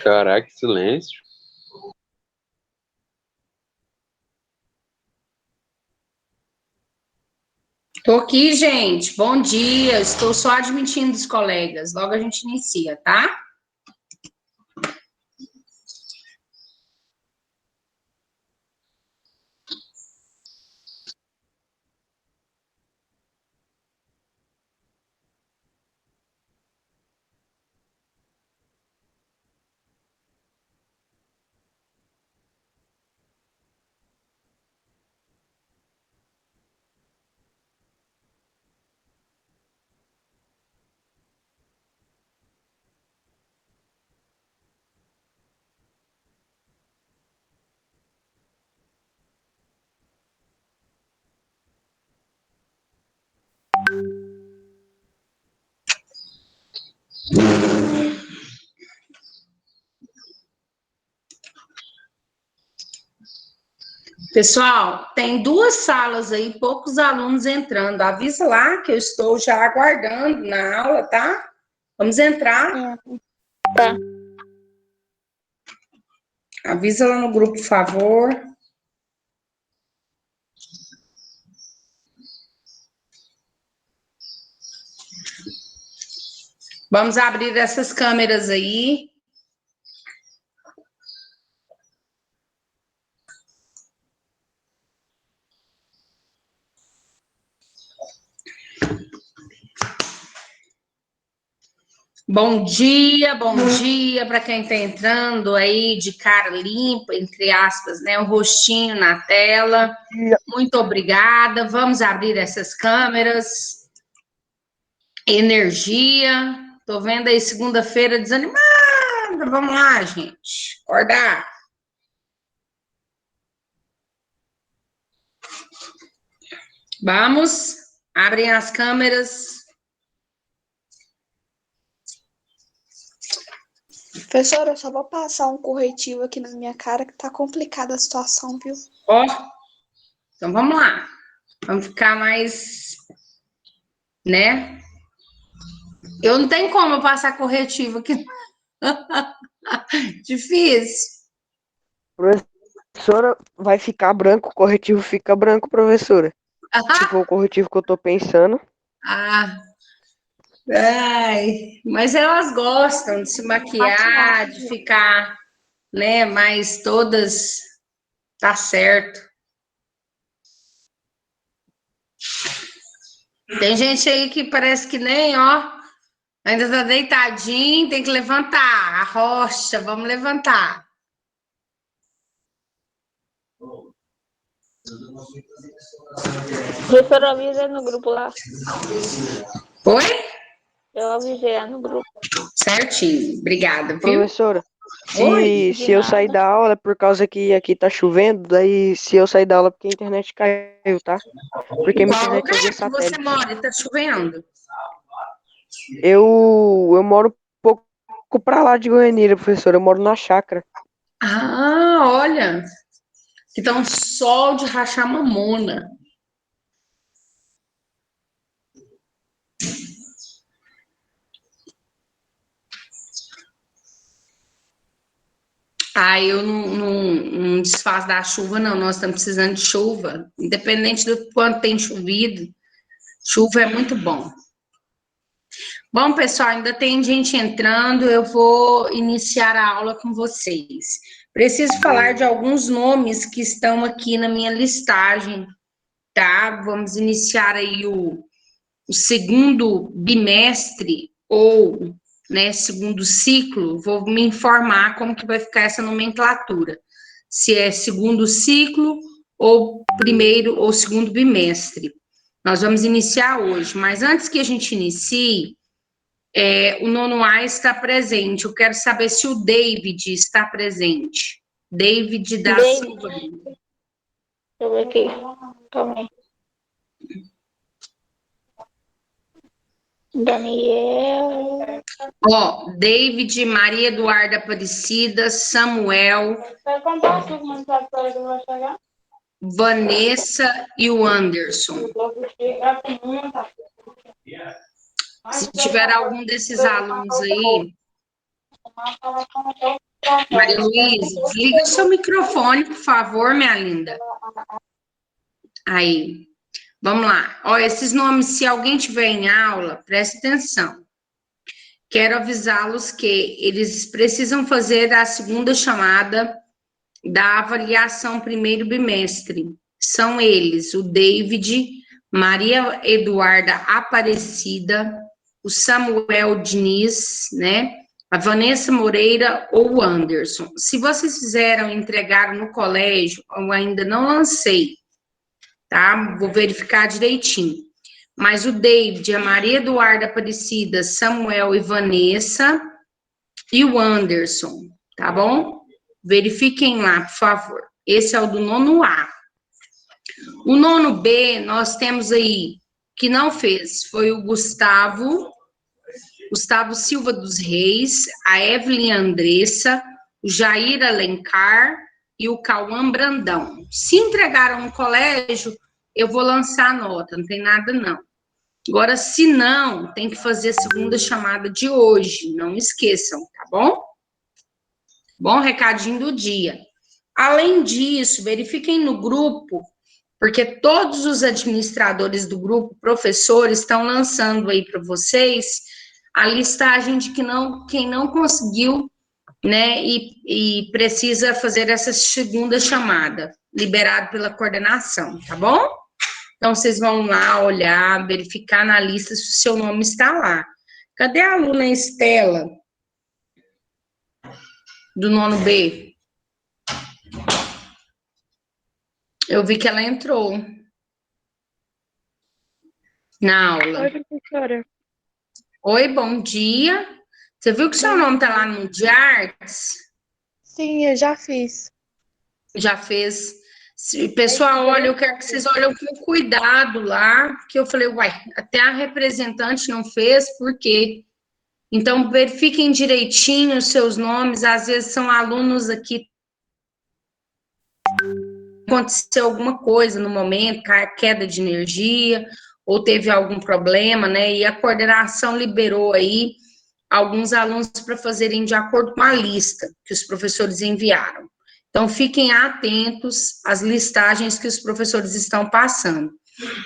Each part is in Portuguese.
Caraca, que silêncio. Tô aqui, gente. Bom dia. Estou só admitindo os colegas. Logo a gente inicia, tá? Pessoal, tem duas salas aí, poucos alunos entrando. Avisa lá que eu estou já aguardando na aula, tá? Vamos entrar. Tá. Avisa lá no grupo, por favor. Vamos abrir essas câmeras aí. Bom dia para quem está entrando aí de cara limpa, entre aspas, né? O rostinho na tela. Muito obrigada. Vamos abrir essas câmeras. Energia. Tô vendo aí segunda-feira desanimada. Vamos lá, gente. Acordar. Vamos. Abrem as câmeras. Professora, eu só vou passar um corretivo aqui na minha cara que tá complicada a situação, viu? Ó. Então vamos lá. Vamos ficar mais, né? Eu não tenho como eu passar corretivo aqui. Difícil. Professora, vai ficar branco, o corretivo fica branco, professora. Se for o corretivo que eu tô pensando. Ah, ai, mas elas gostam de se maquiar, de ficar, né, mais todas, tá certo. Tem gente aí que parece que nem, ó, ainda tá deitadinho, tem que levantar, a rocha, vamos levantar. Professora, eu avisei no grupo lá. Oi? Eu avisei lá no grupo. Certinho, obrigada, viu? Professora, Oi? se eu sair da aula é por causa que aqui tá chovendo, daí se eu sair da aula é porque a internet caiu, tá? Porque minha Qual internet é lugar via que você satélite. mora? Tá chovendo? Eu moro um pouco pra lá de Goianira, professora. Eu moro na chácara. Ah, olha, que tá um sol de rachar mamona. Ah, eu não desfaço da chuva, não. Nós estamos precisando de chuva. Independente do quanto tem chovido, chuva é muito bom. Bom, pessoal, ainda tem gente entrando. Eu vou iniciar a aula com vocês. Preciso falar de alguns nomes que estão aqui na minha listagem, tá? Vamos iniciar aí o segundo bimestre ou, né, segundo ciclo. Vou me informar como que vai ficar essa nomenclatura. Se é segundo ciclo ou primeiro ou segundo bimestre. Nós vamos iniciar hoje, mas antes que a gente inicie, o nono A está presente. Eu quero saber se o David está presente. David da Silva. Deixa eu ver aqui. Calma aí. Daniel. Ó, David, Maria Eduarda Aparecida, Samuel, Vai contar as mensagens para que vai chegar? Vanessa e o Anderson. Se tiver algum desses alunos aí, Maria Luísa, desliga o seu microfone, por favor, minha linda. Aí, vamos lá. Ó, esses nomes, se alguém tiver em aula, preste atenção. Quero avisá-los que eles precisam fazer a segunda chamada da avaliação primeiro bimestre. São eles, o David, Maria Eduarda Aparecida, o Samuel Diniz, né? A Vanessa Moreira ou o Anderson. Se vocês fizeram, entregaram no colégio, eu ainda não lancei, tá? Vou verificar direitinho. Mas o David, a Maria Eduarda Aparecida, Samuel e Vanessa e o Anderson, tá bom? Verifiquem lá, por favor. Esse é o do nono A. O nono B, nós temos aí, que não fez, foi o Gustavo Silva dos Reis, a Evelyn Andressa, o Jair Alencar e o Cauã Brandão. Se entregaram no colégio, eu vou lançar a nota, não tem nada não. Agora, se não, tem que fazer a segunda chamada de hoje, não esqueçam, tá bom? Bom recadinho do dia. Além disso, verifiquem no grupo, porque todos os administradores do grupo, professores, estão lançando aí para vocês a listagem de quem não conseguiu, né, e precisa fazer essa segunda chamada, liberado pela coordenação, tá bom? Então, vocês vão lá olhar, verificar na lista se o seu nome está lá. Cadê a aluna Estela, do nono B? Eu vi que ela entrou na aula. Oi, professora. Oi, bom dia. Você viu que seu nome está lá no de artes? Sim, eu já fiz. Já fez. Pessoal, olha, eu quero que vocês olhem com cuidado lá, porque eu falei, uai, até a representante não fez, por quê? Então, verifiquem direitinho os seus nomes, às vezes são alunos aqui, aconteceu alguma coisa no momento, queda de energia, ou teve algum problema, né, e a coordenação liberou aí alguns alunos para fazerem de acordo com a lista que os professores enviaram. Então, fiquem atentos às listagens que os professores estão passando.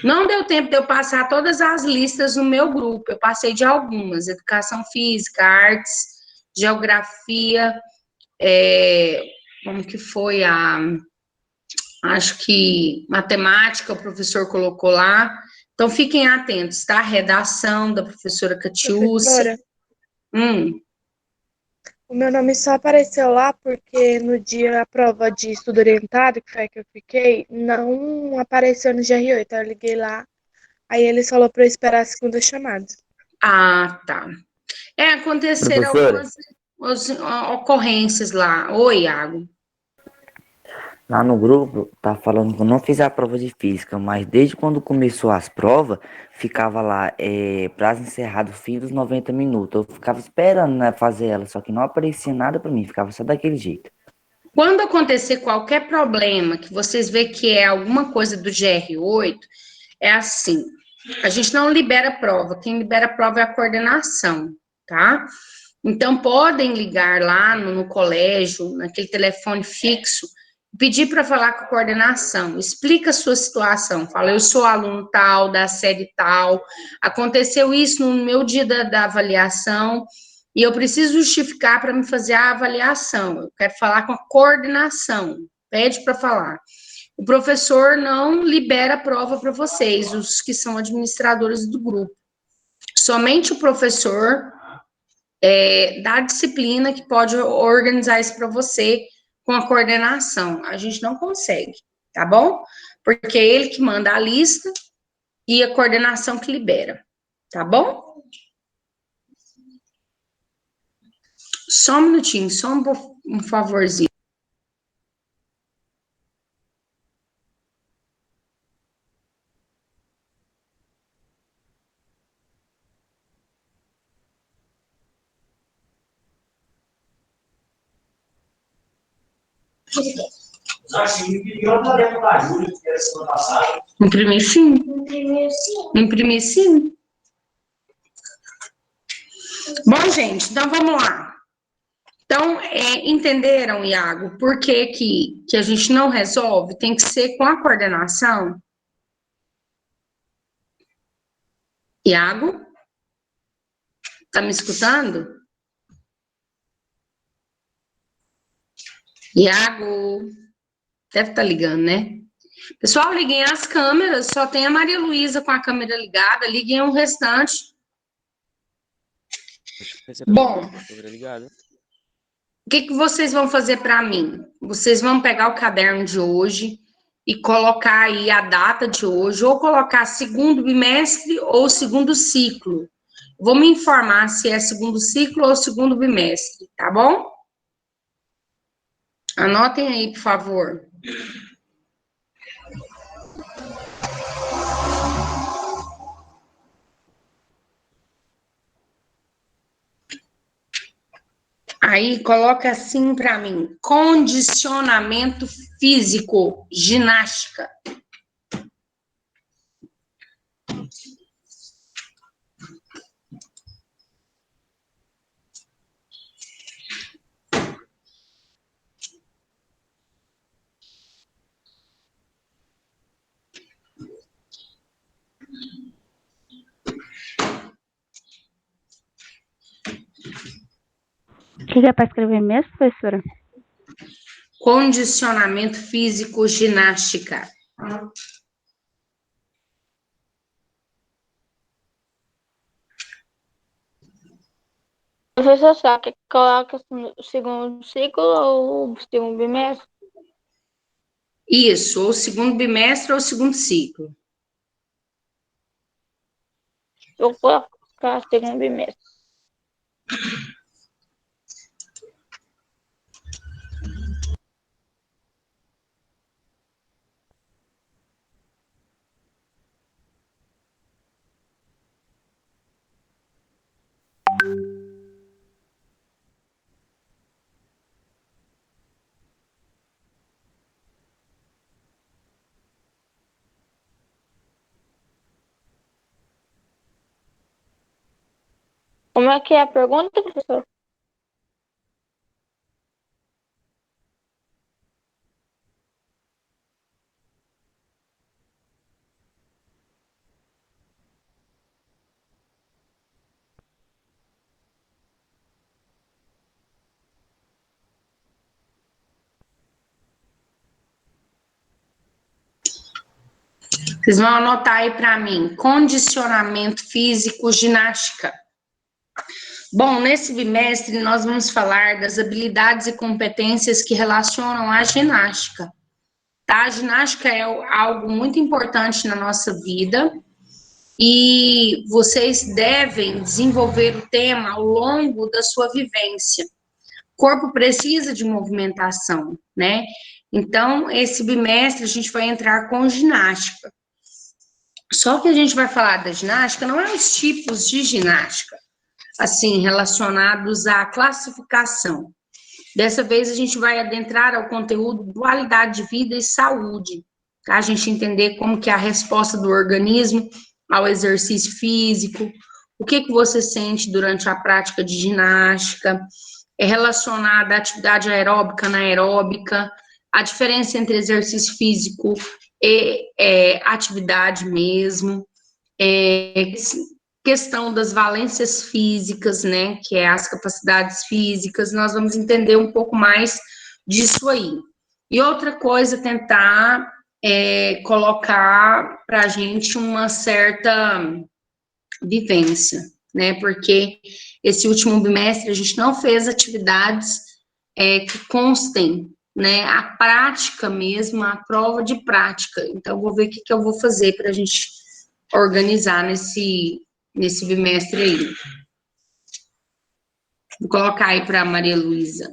Não deu tempo de eu passar todas as listas no meu grupo, eu passei de algumas, educação física, artes, geografia, como que foi acho que matemática, o professor colocou lá. Então, fiquem atentos, tá? Redação da professora Catiúcia. Professora, o meu nome só apareceu lá porque no dia da prova de estudo orientado, que foi a que eu fiquei, não apareceu no GR8. Então eu liguei lá, aí eles falaram para eu esperar a segunda chamada. Ah, tá. Aconteceram Professora, algumas ocorrências lá. Oi, Iago. lá no grupo tá falando que eu não fiz a prova de física, mas desde quando começou as provas, ficava lá, prazo encerrado, fim dos 90 minutos. Eu ficava esperando, né, fazer ela, só que não aparecia nada pra mim, ficava só daquele jeito. Quando acontecer qualquer problema, que vocês vê que é alguma coisa do GR8, é assim, a gente não libera a prova, quem libera a prova é a coordenação, tá? Então, podem ligar lá no colégio, naquele telefone fixo, pedir para falar com a coordenação, explica a sua situação, fala, eu sou aluno tal, da série tal, aconteceu isso no meu dia da avaliação, e eu preciso justificar para me fazer a avaliação, eu quero falar com a coordenação, pede para falar. O professor não libera a prova para vocês, os que são administradores do grupo. Somente o professor da disciplina que pode organizar isso para você com a coordenação. A gente não consegue, tá bom? Porque é ele que manda a lista e a coordenação que libera, tá bom? Só um minutinho, só um favorzinho. Imprimir sim. Imprimir sim. Bom, gente, então vamos lá. Então, entenderam, Iago, por que que a gente não resolve? Tem que ser com a coordenação. Iago? Tá me escutando? Iago? Deve estar ligando, né? Pessoal, liguem as câmeras, só tem a Maria Luísa com a câmera ligada, liguem o restante. Bom, o que vocês vão fazer para mim? Vocês vão pegar o caderno de hoje e colocar aí a data de hoje, ou colocar segundo bimestre ou segundo ciclo. Vou me informar se é segundo ciclo ou segundo bimestre, tá bom? Anotem aí, por favor. Aí, coloca assim para mim: condicionamento físico, ginástica. O que é para escrever mesmo, professora? Condicionamento físico, ginástica. Professor, só que coloca o segundo ciclo ou o segundo bimestre? Isso, ou segundo bimestre ou segundo ciclo. Eu vou colocar segundo bimestre. Como é que é a pergunta, professor? Vocês vão anotar aí para mim: condicionamento físico, ginástica. Bom, nesse bimestre nós vamos falar das habilidades e competências que relacionam à ginástica. Tá? A ginástica é algo muito importante na nossa vida e vocês devem desenvolver o tema ao longo da sua vivência. O corpo precisa de movimentação, né? Então, esse bimestre a gente vai entrar com ginástica. Só que a gente vai falar da ginástica, não é os tipos de ginástica, assim, relacionados à classificação. Dessa vez a gente vai adentrar ao conteúdo dualidade de vida e saúde, tá? A gente entender como que é a resposta do organismo ao exercício físico, o que você sente durante a prática de ginástica, é relacionada à atividade aeróbica, anaeróbica, a diferença entre exercício físico e atividade mesmo, questão das valências físicas, né, que é as capacidades físicas, nós vamos entender um pouco mais disso aí. E outra coisa, tentar colocar para a gente uma certa vivência, né, porque esse último bimestre a gente não fez atividades que constem, né, a prática mesmo, a prova de prática. Então, vou ver o que eu vou fazer para a gente organizar nesse bimestre aí. Vou colocar aí para a Maria Luísa.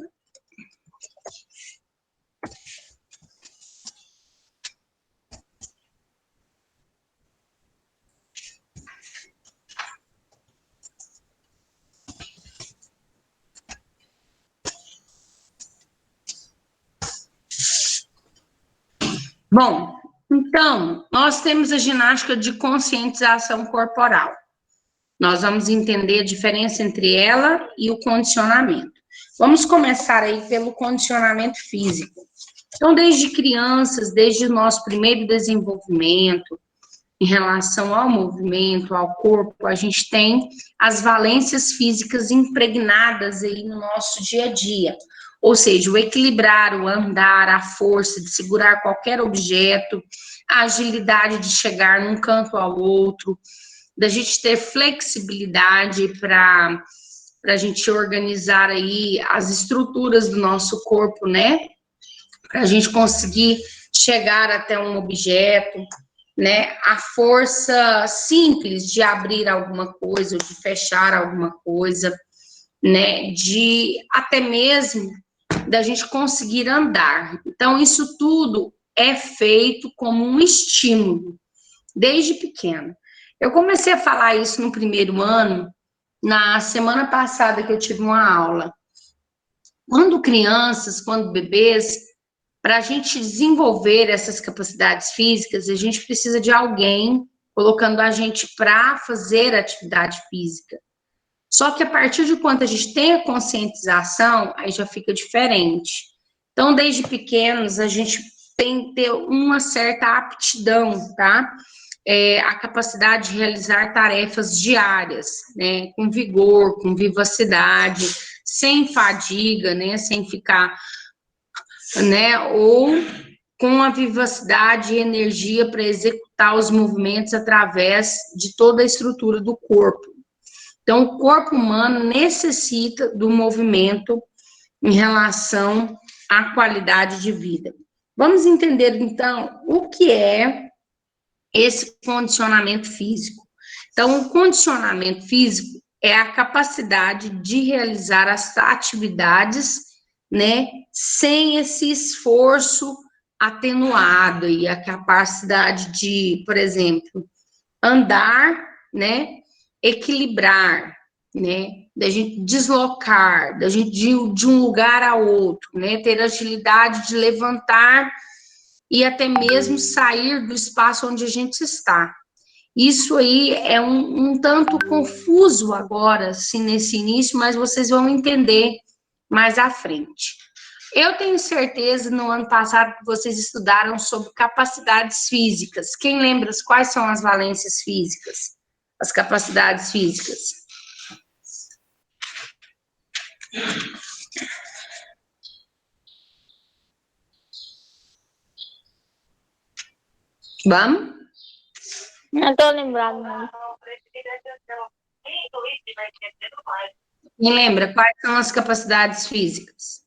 Bom, então, nós temos a ginástica de conscientização corporal. Nós vamos entender a diferença entre ela e o condicionamento. Vamos começar aí pelo condicionamento físico. Então, desde crianças, desde o nosso primeiro desenvolvimento, em relação ao movimento, ao corpo, a gente tem as valências físicas impregnadas aí no nosso dia a dia. Ou seja, o equilibrar, o andar, a força de segurar qualquer objeto, a agilidade de chegar num canto ao outro, da gente ter flexibilidade para a gente organizar aí as estruturas do nosso corpo, né? Para a gente conseguir chegar até um objeto, né? A força simples de abrir alguma coisa, ou de fechar alguma coisa, né? De até mesmo da gente conseguir andar. Então, isso tudo é feito como um estímulo, desde pequeno. Eu comecei a falar isso no primeiro ano, na semana passada que eu tive uma aula. Quando crianças, quando bebês, para a gente desenvolver essas capacidades físicas, a gente precisa de alguém colocando a gente para fazer atividade física. Só que a partir de quando a gente tem a conscientização, aí já fica diferente. Então, desde pequenos, a gente tem que ter uma certa aptidão, tá? A capacidade de realizar tarefas diárias, né? Com vigor, com vivacidade, sem fadiga, né? Sem ficar, né? Ou com a vivacidade e energia para executar os movimentos através de toda a estrutura do corpo. Então, o corpo humano necessita do movimento em relação à qualidade de vida. Vamos entender, então, o que é esse condicionamento físico. Então, o condicionamento físico é a capacidade de realizar as atividades, né, sem esse esforço atenuado e a capacidade de, por exemplo, andar, né, equilibrar, né, da gente deslocar, da gente de um lugar a outro, né, ter agilidade de levantar e até mesmo sair do espaço onde a gente está. Isso aí é um tanto confuso agora, assim, nesse início, mas vocês vão entender mais à frente. Eu tenho certeza, no ano passado, que vocês estudaram sobre capacidades físicas. Quem lembra quais são as valências físicas? As capacidades físicas. Vamos? Não tô lembrado, não. Quem lembra quais são as capacidades físicas?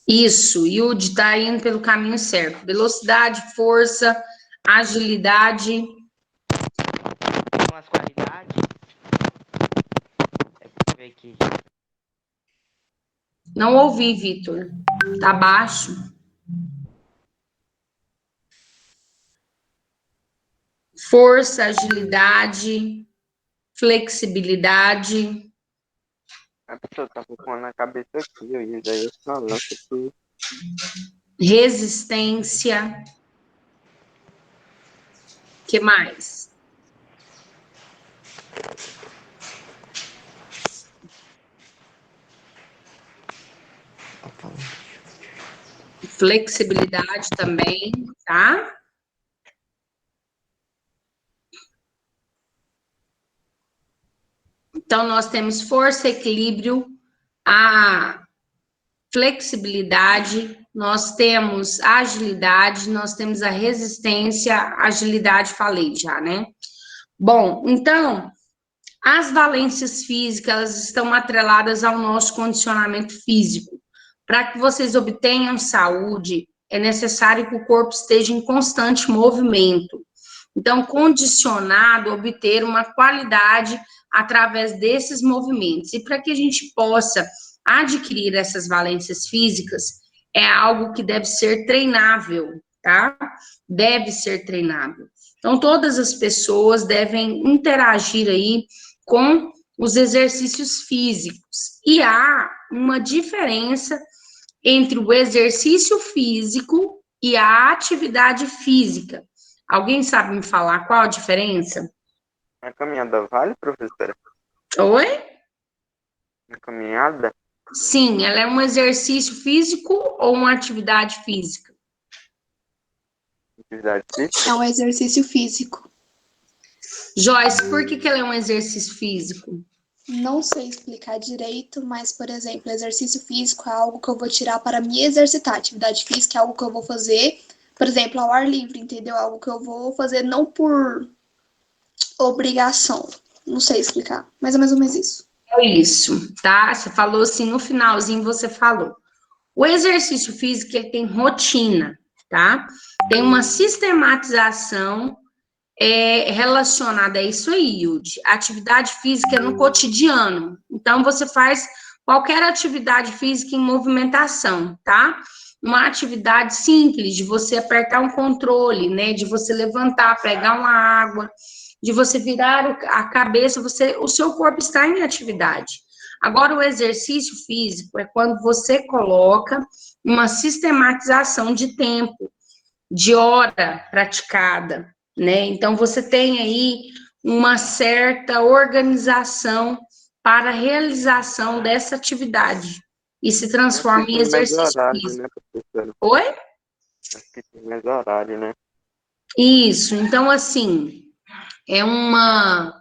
Isso, Yudi está indo pelo caminho certo. Velocidade, força, agilidade. Com as qualidades. É ver aqui. Não ouvi, Vitor. Tá baixo. Força, agilidade, flexibilidade. A pessoa tá com na cabeça aqui, e daí eu só lanço aqui. Resistência. Que mais? Flexibilidade também, tá? Então, nós temos força, equilíbrio, a flexibilidade, nós temos a agilidade, nós temos a resistência, agilidade, falei já, né? Bom, então, as valências físicas, elas estão atreladas ao nosso condicionamento físico. Para que vocês obtenham saúde, é necessário que o corpo esteja em constante movimento. Então, condicionado a obter uma qualidade através desses movimentos. E para que a gente possa adquirir essas valências físicas, é algo que deve ser treinável, tá? Deve ser treinável. Então, todas as pessoas devem interagir aí com os exercícios físicos. E há uma diferença entre o exercício físico e a atividade física. Alguém sabe me falar qual a diferença? A caminhada vale, professora? Oi? A caminhada? Sim, ela é um exercício físico ou uma atividade física? Atividade física? É um exercício físico. Joyce, por que ela é um exercício físico? Não sei explicar direito, mas, por exemplo, exercício físico é algo que eu vou tirar para me exercitar. Atividade física é algo que eu vou fazer, por exemplo, ao ar livre, entendeu? Algo que eu vou fazer não por obrigação. Não sei explicar, mas é mais ou menos isso. É isso, tá? Você falou assim, no finalzinho você falou. O exercício físico, ele tem rotina, tá? Tem uma sistematização relacionada a isso aí, Yudi. Atividade física é no cotidiano. Então, você faz qualquer atividade física em movimentação, tá? Uma atividade simples, de você apertar um controle, né? De você levantar, pegar uma água, de você virar a cabeça, o seu corpo está em atividade. Agora, o exercício físico é quando você coloca uma sistematização de tempo, de hora praticada, né? Então, você tem aí uma certa organização para a realização dessa atividade e se transforma Acho que em tem mais exercício horário, físico. né, professora? Oi? Acho que tem mais horário, né? Isso. Então, assim, é uma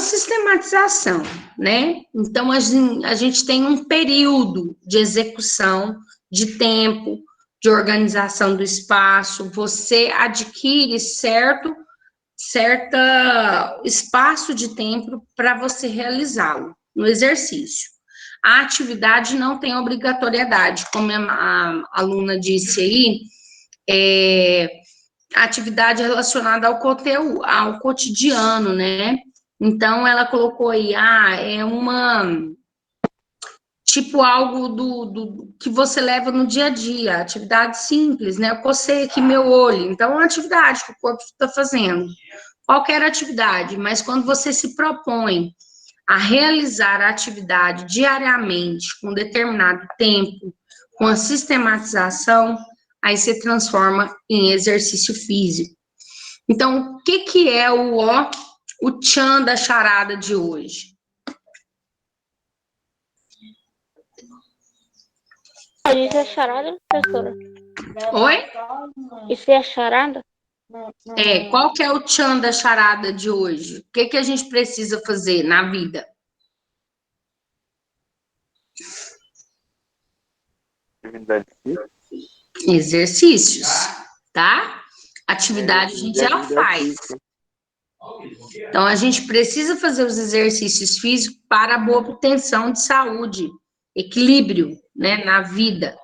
sistematização, né? Então, a gente tem um período de execução, de tempo, de organização do espaço, você adquire certo espaço de tempo para você realizá-lo no exercício. A atividade não tem obrigatoriedade, como a aluna disse aí, a atividade relacionada ao conteúdo, ao cotidiano, né? Então, ela colocou aí, é tipo algo do que você leva no dia a dia, atividade simples, né? Eu cocei aqui meu olho, então é uma atividade que o corpo está fazendo. Qualquer atividade, mas quando você se propõe a realizar a atividade diariamente, com determinado tempo, com a sistematização, aí se transforma em exercício físico. Então, o que é o tchan da charada de hoje? Isso é charada, professora? Oi? Isso é charada? Qual que é o tchan da charada de hoje? O que a gente precisa fazer na vida? Atividade física? Exercícios, tá? Atividade a gente já faz. Então, a gente precisa fazer os exercícios físicos para a boa obtenção de saúde, equilíbrio, né, na vida.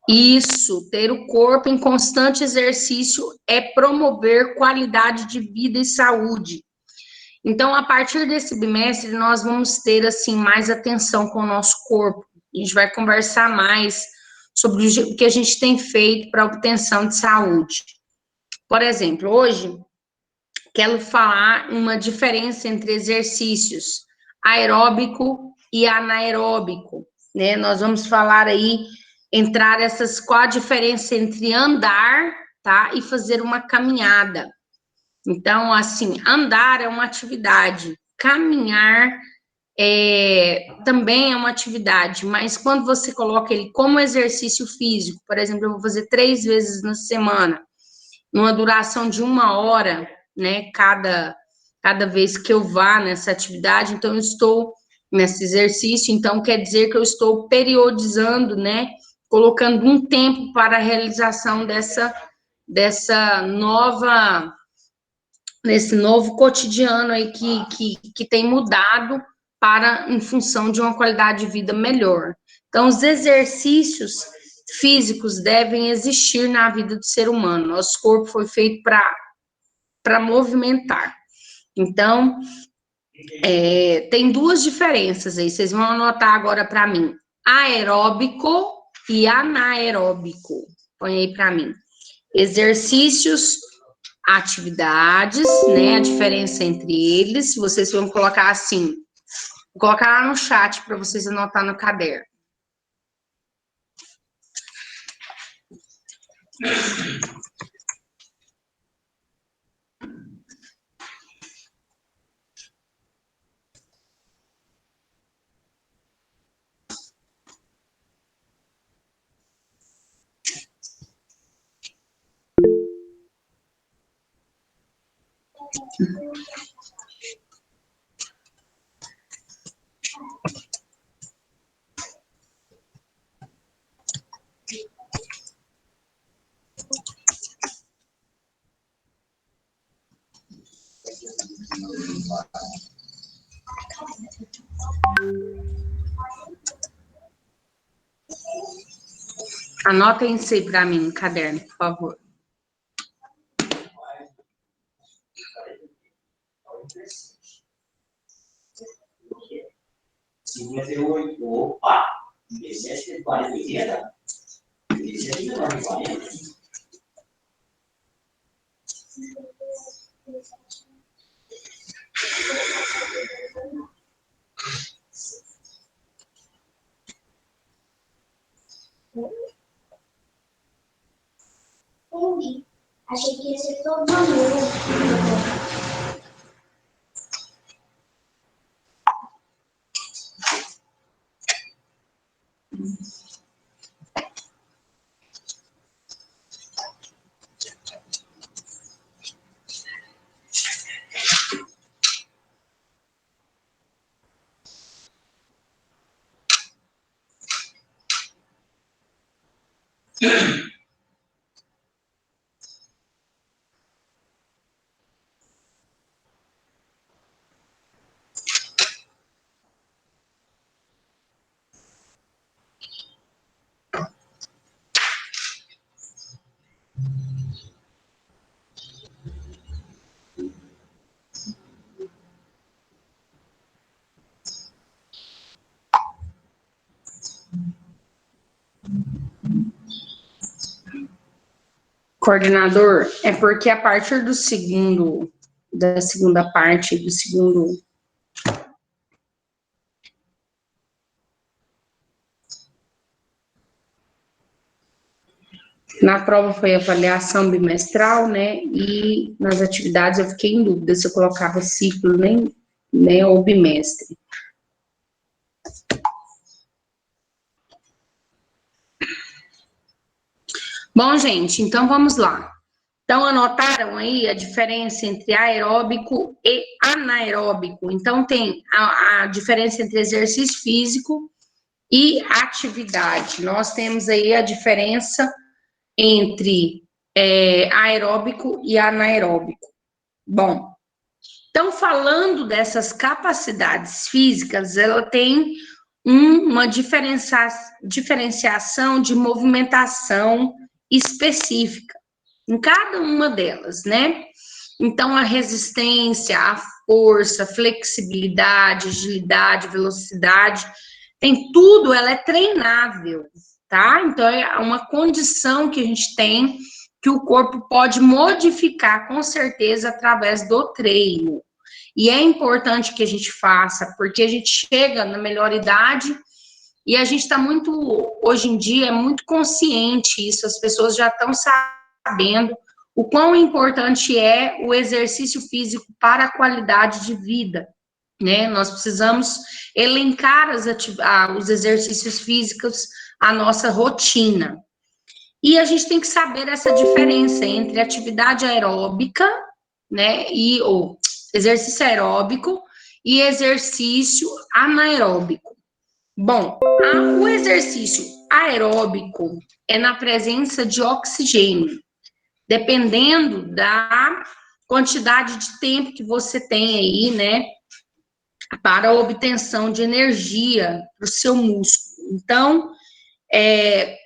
Isso, ter o corpo em constante exercício é promover qualidade de vida e saúde. Então, a partir desse bimestre, nós vamos ter, assim, mais atenção com o nosso corpo. A gente vai conversar mais sobre o que a gente tem feito para a obtenção de saúde. Por exemplo, hoje, quero falar uma diferença entre exercícios aeróbico e anaeróbico, né? Nós vamos falar aí, qual a diferença entre andar, tá? E fazer uma caminhada. Então, assim, andar é uma atividade, caminhar também é uma atividade, mas quando você coloca ele como exercício físico, por exemplo, eu vou fazer 3 vezes na semana, numa duração de 1 hora, né, cada vez que eu vá nessa atividade, então eu estou nesse exercício, então quer dizer que eu estou periodizando, né, colocando um tempo para a realização nesse novo cotidiano aí que tem mudado em função de uma qualidade de vida melhor. Então, os exercícios físicos devem existir na vida do ser humano. Nosso corpo foi feito para movimentar. Então, tem 2 diferenças aí, vocês vão anotar agora para mim. Aeróbico e anaeróbico. Põe aí para mim. Exercícios, atividades, né? A diferença entre eles. Vocês vão colocar assim. Vou colocar lá no chat para vocês anotar no caderno. Anotem isso aí para mim no caderno, por favor. Opa! 40. Entendi. Achei que ia ser todo mundo. Coordenador, é porque a partir da segunda parte, do segundo. Na prova foi avaliação bimestral, né? E nas atividades eu fiquei em dúvida se eu colocava ciclo nem ou bimestre. Bom, gente, então vamos lá. Então, anotaram aí a diferença entre aeróbico e anaeróbico. Então, tem a diferença entre exercício físico e atividade. Nós temos aí a diferença entre aeróbico e anaeróbico. Bom, então, falando dessas capacidades físicas, ela tem uma diferenciação de movimentação específica em cada uma delas, né? Então, a resistência, a força, flexibilidade, agilidade, velocidade, tem tudo, ela é treinável, tá? Então, é uma condição que a gente tem que o corpo pode modificar, com certeza, através do treino. E é importante que a gente faça, porque a gente chega na melhor idade e a gente está muito, hoje em dia, é muito consciente isso, as pessoas já estão sabendo o quão importante é o exercício físico para a qualidade de vida, né? Nós precisamos elencar os exercícios físicos à nossa rotina. E a gente tem que saber essa diferença entre atividade aeróbica, né, ou exercício aeróbico e exercício anaeróbico. Bom, o exercício aeróbico é na presença de oxigênio, dependendo da quantidade de tempo que você tem aí, né, para a obtenção de energia para o seu músculo. Então,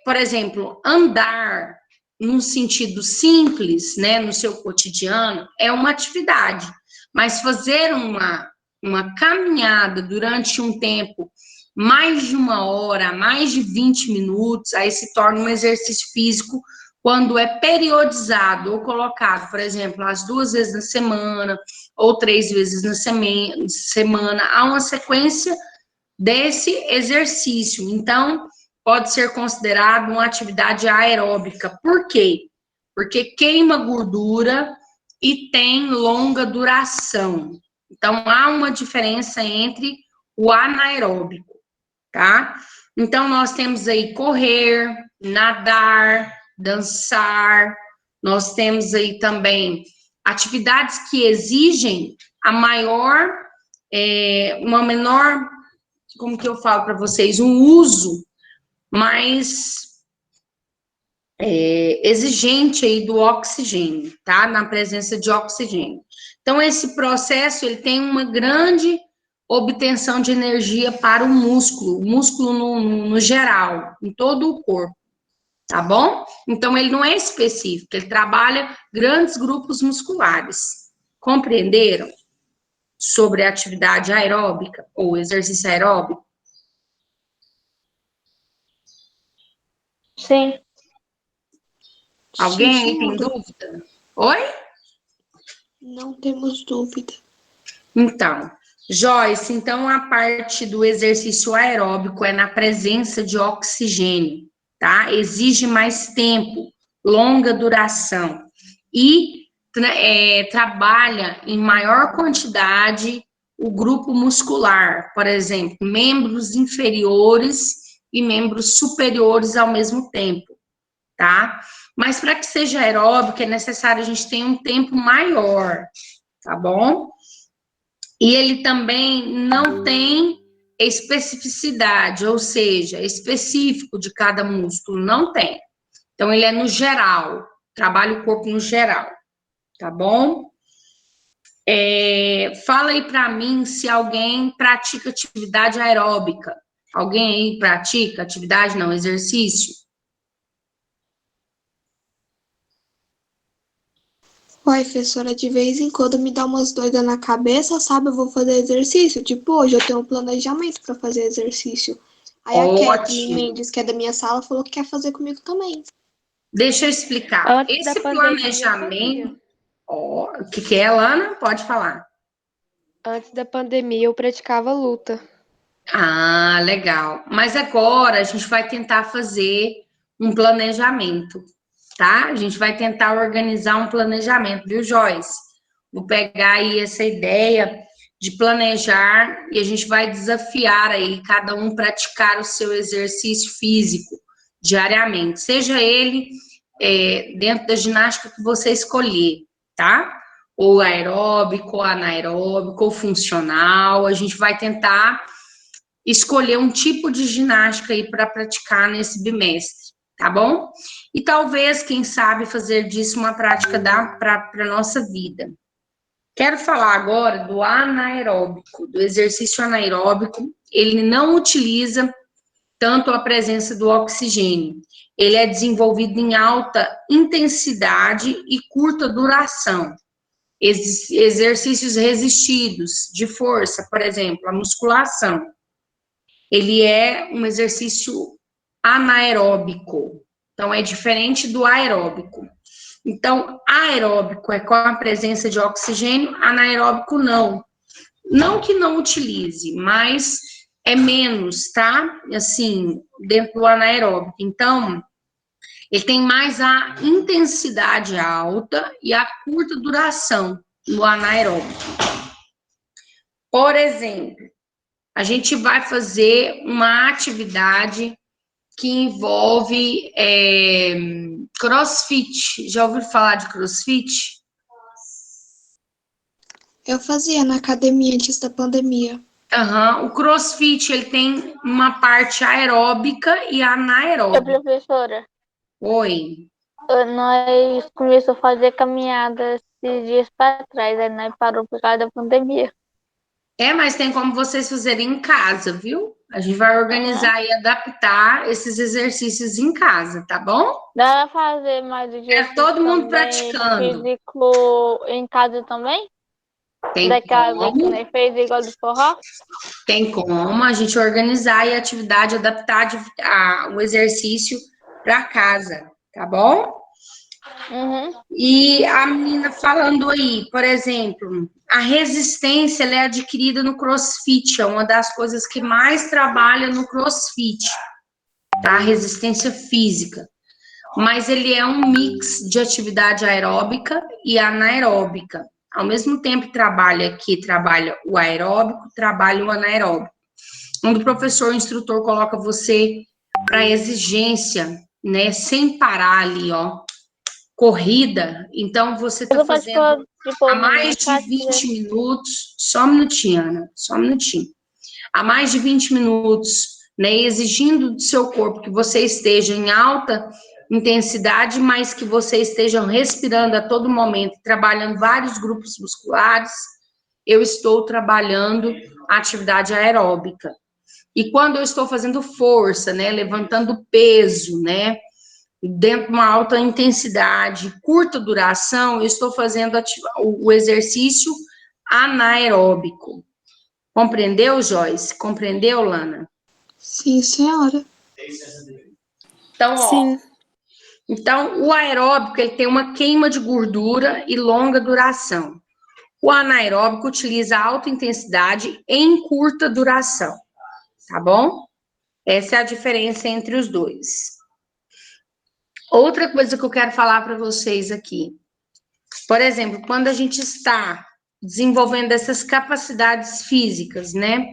por exemplo, andar num sentido simples, né, no seu cotidiano, é uma atividade, mas fazer uma caminhada durante um tempo, mais de 1 hora, mais de 20 minutos, aí se torna um exercício físico quando é periodizado ou colocado, por exemplo, as 2 vezes na semana ou 3 vezes na semana, há uma sequência desse exercício. Então, pode ser considerado uma atividade aeróbica. Por quê? Porque queima gordura e tem longa duração. Então, há uma diferença entre o anaeróbico, tá? Então, nós temos aí correr, nadar, dançar, nós temos aí também atividades que exigem a uma menor, como que eu falo para vocês, um uso mais exigente aí do oxigênio, tá? Na presença de oxigênio. Então, esse processo, ele tem uma grande obtenção de energia para o músculo no geral, em todo o corpo, tá bom? Então, ele não é específico, ele trabalha grandes grupos musculares. Compreenderam? Sobre a atividade aeróbica ou exercício aeróbico? Sim. Alguém Sim, aí tem senhora. dúvida? Oi? Não temos dúvida. Então, Joyce, então a parte do exercício aeróbico é na presença de oxigênio, tá? Exige mais tempo, longa duração e trabalha em maior quantidade o grupo muscular, por exemplo, membros inferiores e membros superiores ao mesmo tempo, tá? Mas para que seja aeróbico é necessário a gente ter um tempo maior, tá bom? E ele também não tem especificidade, ou seja, específico de cada músculo, não tem. Então, ele é no geral, trabalha o corpo no geral, tá bom? Fala aí para mim se alguém pratica atividade aeróbica. Alguém aí pratica atividade, não, exercício? Uai, professora, de vez em quando me dá umas doidas na cabeça, sabe? Eu vou fazer exercício. Tipo, hoje eu tenho um planejamento para fazer exercício. Aí a Kathleen Ótimo. Mendes, que é da minha sala, falou que quer fazer comigo também. Deixa eu explicar. Antes da Esse pandemia, eu planejamento... O que é, Lana? Pode falar. Antes da pandemia, eu praticava luta. Ah, legal. Mas agora a gente vai tentar fazer um planejamento, tá? A gente vai tentar organizar um planejamento, viu, Joyce? Vou pegar aí essa ideia de planejar e a gente vai desafiar aí cada um praticar o seu exercício físico diariamente, seja ele dentro da ginástica que você escolher, tá? Ou aeróbico, ou anaeróbico, ou funcional. A gente vai tentar escolher um tipo de ginástica aí para praticar nesse bimestre, tá bom? E talvez, quem sabe, fazer disso uma prática para a nossa vida. Quero falar agora do anaeróbico, do exercício anaeróbico. Ele não utiliza tanto a presença do oxigênio. Ele é desenvolvido em alta intensidade e curta duração. Exercícios resistidos, de força, por exemplo, a musculação. Ele é um exercício anaeróbico, então é diferente do aeróbico. Então, aeróbico é com a presença de oxigênio, anaeróbico não. Não que não utilize, mas é menos, tá? Assim, dentro do anaeróbico. Então, ele tem mais a intensidade alta e a curta duração no anaeróbico. Por exemplo, a gente vai fazer uma atividade que envolve crossfit. Já ouviu falar de crossfit? Eu fazia na academia antes da pandemia. O crossfit, ele tem uma parte aeróbica e anaeróbica. Professora, Oi. nós começamos a fazer caminhada esses dias para trás, aí nós parou por causa da pandemia. Mas tem como vocês fazerem em casa, viu? A gente vai organizar e adaptar esses exercícios em casa, tá bom? Dá pra fazer mais exercício todo mundo também, praticando. físico em casa também? Tem Daquela vez que como, nós fez igual do forró? tem como a gente organizar e a atividade, adaptar o exercício para casa, tá bom? Uhum. E a menina falando aí, por exemplo, a resistência ela é adquirida no CrossFit, é uma das coisas que mais trabalha no CrossFit, tá? Resistência física. Mas ele é um mix de atividade aeróbica e anaeróbica. Ao mesmo tempo trabalha o aeróbico, trabalha o anaeróbico. Quando o professor, o instrutor coloca você para exigência, né, sem parar ali, ó, corrida, então você está fazendo a mais de 20 minutos, só um minutinho, Ana, só um minutinho. A mais de 20 minutos, né, exigindo do seu corpo que você esteja em alta intensidade, mas que você esteja respirando a todo momento, trabalhando vários grupos musculares, eu estou trabalhando a atividade aeróbica. E quando eu estou fazendo força, né, levantando peso, né, dentro de uma alta intensidade, curta duração, eu estou fazendo o exercício anaeróbico. Compreendeu, Joyce? Compreendeu, Lana? Sim, senhora. Então, ó, então o aeróbico ele tem uma queima de gordura e longa duração. O anaeróbico utiliza alta intensidade em curta duração, tá bom? Essa é a diferença entre os dois. Outra coisa que eu quero falar para vocês aqui. Por exemplo, quando a gente está desenvolvendo essas capacidades físicas, né?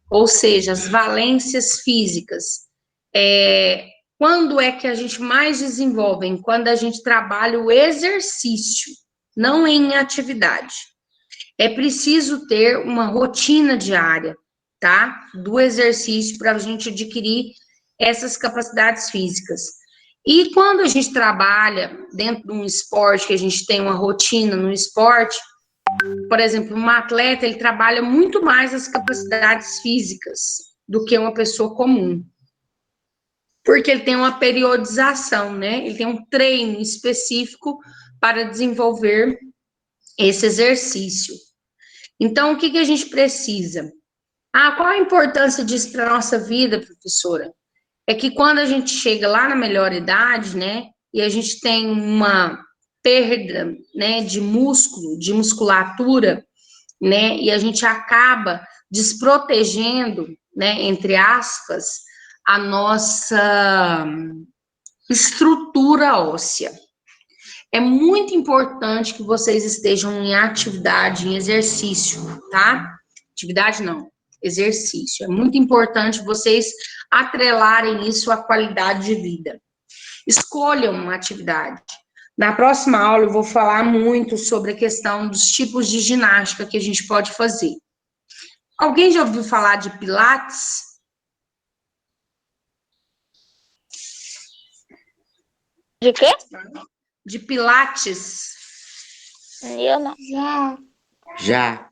Ou seja, as valências físicas. Quando é que a gente mais desenvolve? Quando a gente trabalha o exercício, não em atividade. É preciso ter uma rotina diária, tá? Do exercício para a gente adquirir essas capacidades físicas. E quando a gente trabalha dentro de um esporte, que a gente tem uma rotina no esporte, por exemplo, um atleta, ele trabalha muito mais as capacidades físicas do que uma pessoa comum. Porque ele tem uma periodização, né? Ele tem um treino específico para desenvolver esse exercício. Então, o que a gente precisa? Qual a importância disso para a nossa vida, professora? É que quando a gente chega lá na melhor idade, né, e a gente tem uma perda, né, de músculo, de musculatura, né, e a gente acaba desprotegendo, né, entre aspas, a nossa estrutura óssea. É muito importante que vocês estejam em atividade, em exercício, tá? Atividade não, exercício. É muito importante vocês atrelarem isso à qualidade de vida. Escolham uma atividade. Na próxima aula eu vou falar muito sobre a questão dos tipos de ginástica que a gente pode fazer. Alguém já ouviu falar de Pilates? De quê? De Pilates. Eu não. Já.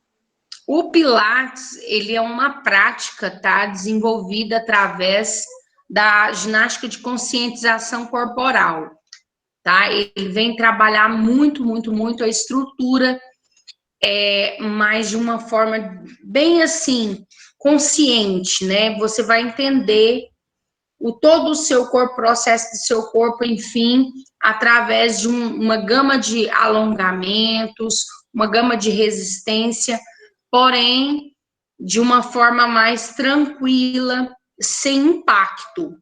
O Pilates, ele é uma prática, tá, desenvolvida através da ginástica de conscientização corporal, tá? Ele vem trabalhar muito, muito, muito a estrutura, mas de uma forma bem assim, consciente, né? Você vai entender todo o seu corpo, processo do seu corpo, enfim, através de uma gama de alongamentos, uma gama de resistência, porém, de uma forma mais tranquila, sem impacto.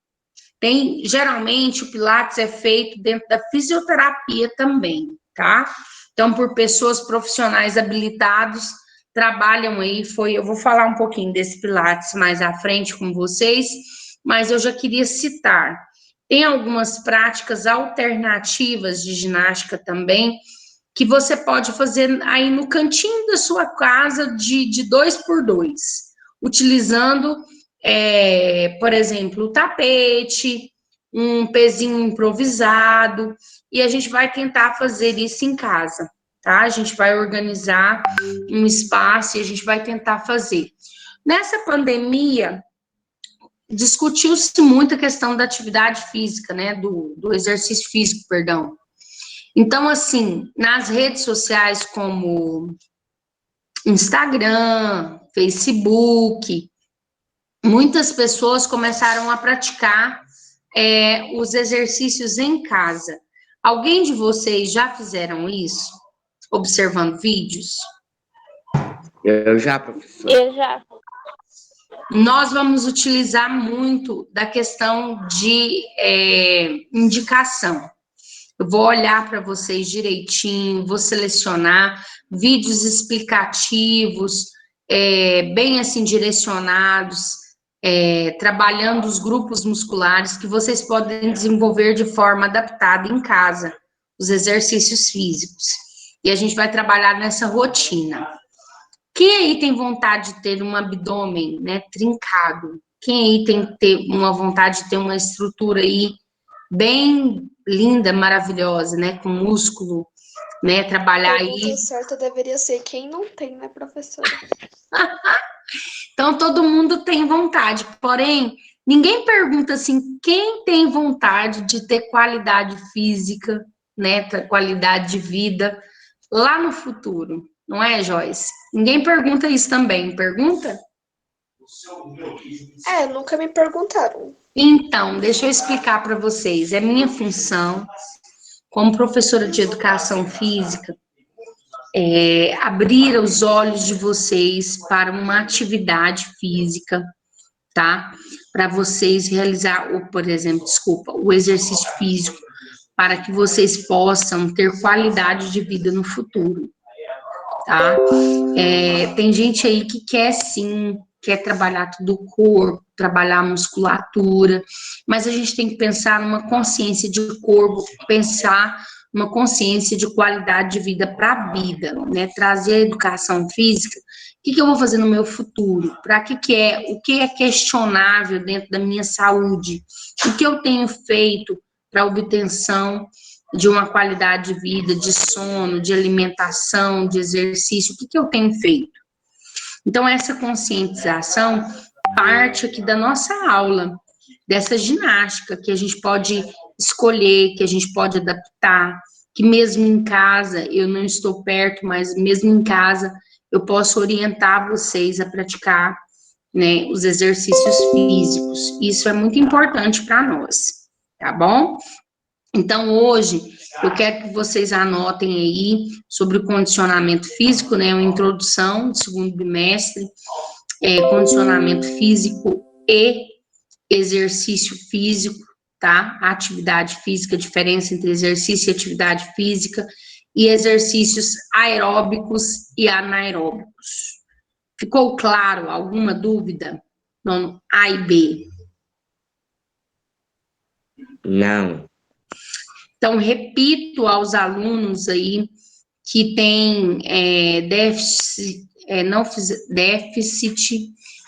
Geralmente, o Pilates é feito dentro da fisioterapia também, tá? Então, por pessoas profissionais habilitados, trabalham aí, eu vou falar um pouquinho desse Pilates mais à frente com vocês, mas eu já queria citar, tem algumas práticas alternativas de ginástica também, que você pode fazer aí no cantinho da sua casa de 2x2, utilizando, por exemplo, o tapete, um pezinho improvisado, e a gente vai tentar fazer isso em casa, tá? A gente vai organizar um espaço e a gente vai tentar fazer. Nessa pandemia, discutiu-se muito a questão da atividade física, né, do exercício físico, perdão. Então, assim, nas redes sociais como Instagram, Facebook, muitas pessoas começaram a praticar os exercícios em casa. Alguém de vocês já fizeram isso? Observando vídeos? Eu já, professor. Eu já. nós vamos utilizar muito da questão de indicação. Eu vou olhar para vocês direitinho, vou selecionar vídeos explicativos, bem assim direcionados, trabalhando os grupos musculares que vocês podem desenvolver de forma adaptada em casa, os exercícios físicos. E a gente vai trabalhar nessa rotina. Quem aí tem vontade de ter um abdômen, né, trincado? Quem aí tem que ter uma vontade de ter uma estrutura aí bem linda, maravilhosa, né, com músculo, né, trabalhar A pergunta aí. certa deveria ser quem não tem, né, professora? Então, todo mundo tem vontade, porém, ninguém pergunta assim, quem tem vontade de ter qualidade física, né, qualidade de vida lá no futuro, não é, Joyce? Ninguém pergunta isso também, pergunta? Nunca me perguntaram. Então, deixa eu explicar para vocês, é minha função, como professora de educação física, abrir os olhos de vocês para uma atividade física, tá? Para vocês realizar, por exemplo, o exercício físico, para que vocês possam ter qualidade de vida no futuro, tá? Tem gente aí que quer sim, quer trabalhar todo o corpo, trabalhar a musculatura, mas a gente tem que pensar numa consciência de corpo, pensar uma consciência de qualidade de vida para a vida, né? Trazer a educação física. O que eu vou fazer no meu futuro? O que é questionável dentro da minha saúde? O que eu tenho feito para a obtenção de uma qualidade de vida, de sono, de alimentação, de exercício? O que eu tenho feito? Então, essa conscientização parte aqui da nossa aula, dessa ginástica que a gente pode escolher, que a gente pode adaptar, que mesmo em casa, eu não estou perto, mas mesmo em casa, eu posso orientar vocês a praticar, né, os exercícios físicos. Isso é muito importante para nós, tá bom? Então, hoje, eu quero que vocês anotem aí sobre o condicionamento físico, né, uma introdução do segundo bimestre, condicionamento físico e exercício físico, tá? Atividade física, diferença entre exercício e atividade física, e exercícios aeróbicos e anaeróbicos. Ficou claro? Alguma dúvida? Nono A e B. Não. Então, repito aos alunos aí que têm déficit,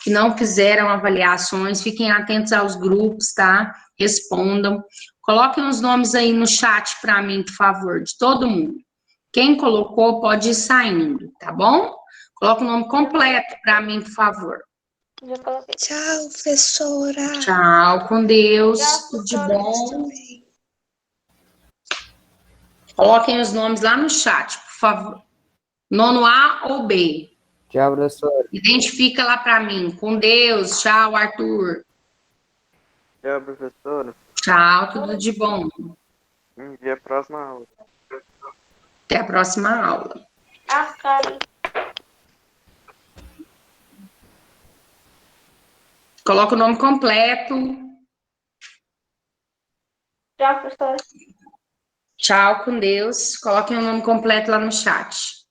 que não fizeram avaliações, fiquem atentos aos grupos, tá? Respondam. Coloquem os nomes aí no chat para mim, por favor, de todo mundo. Quem colocou pode ir saindo, tá bom? Coloca o nome completo para mim, por favor. Já coloquei. Tchau, professora. Tchau, com Deus, Tchau, tudo de professora. bom. Coloquem os nomes lá no chat, por favor. Nono A ou B? Tchau, professora. Identifica lá para mim. Com Deus. Tchau, Arthur. Tchau, professora. Tchau, tudo de bom. Até a próxima aula. Até a próxima aula. Karen. Coloca o nome completo. Tchau, professora. Tchau, com Deus. Coloquem o nome completo lá no chat.